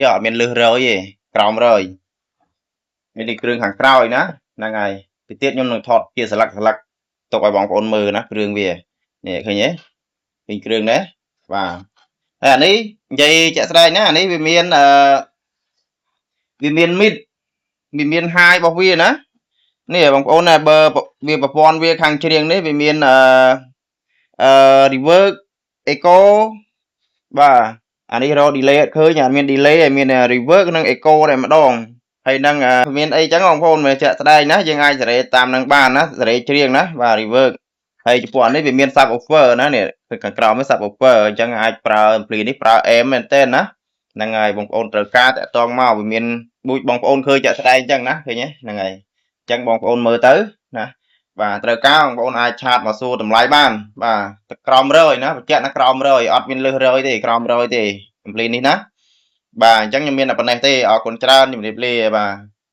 អត់មានលឹះរយទេក្រោមរយមាននេះគ្រឿងខាងក្រោយណាហ្នឹងហើយពីទៀតខ្ញុំនឹងថតជាស្លឹកទុកឲ្យបងប្អូនមើលណាគ្រឿងវានេះឃើញទេឃើញគ្រឿងណាបាទហើយអានេះនិយាយជាក់ស្ដែងណាអានេះវាមានវាមានមីតវាមានហាយរបស់វាណានេះបងប្អូនណាបើវាប្រព័ន្ធវាខាងជ្រៀងនេះវាមានreverb echo បាទអានេះរក delay អត់ឃើញអាមាន delay ហើយមាន reverb និង echo តែម្ដងហើយនឹងមានអីចឹងបងប្អូនមើលជាក់ស្ដែងណាយើងអាចសេរីតាមនឹងបានណាសេរីជ្រៀងណាបាទ reverb ហើយចំពោះអានេះវាមាន subwoofer ណានេះខាងក្រោមនេះ subwoofer អញ្ចឹងអាចប្រើ ampli នេះប្រើ AM មែនតើណាហ្នឹងហើយបងប្អូនត្រូវការតាក់ទងមកវាមានដូចបងប្អូនឃើញជាក់ស្ដែងអញ្ចឹងណាឃើញទេហ្នឹងហើយអញ្ចឹងបងប្អូនមើលទៅណាបាទត្រូវការបងប្អូនអាចឆាតមកសួរតម្លៃបានបាទក្រោមរយណាបញ្ជាក់ណាក្រោមរយអត់មានលើសរយទេក្រោមរយទេ ampli នេះណាបាទអញ្ចឹងខ្ញុំមានតែប៉ុណ្ណេះទេអរគុណច្រើនជំរាបលាបាទ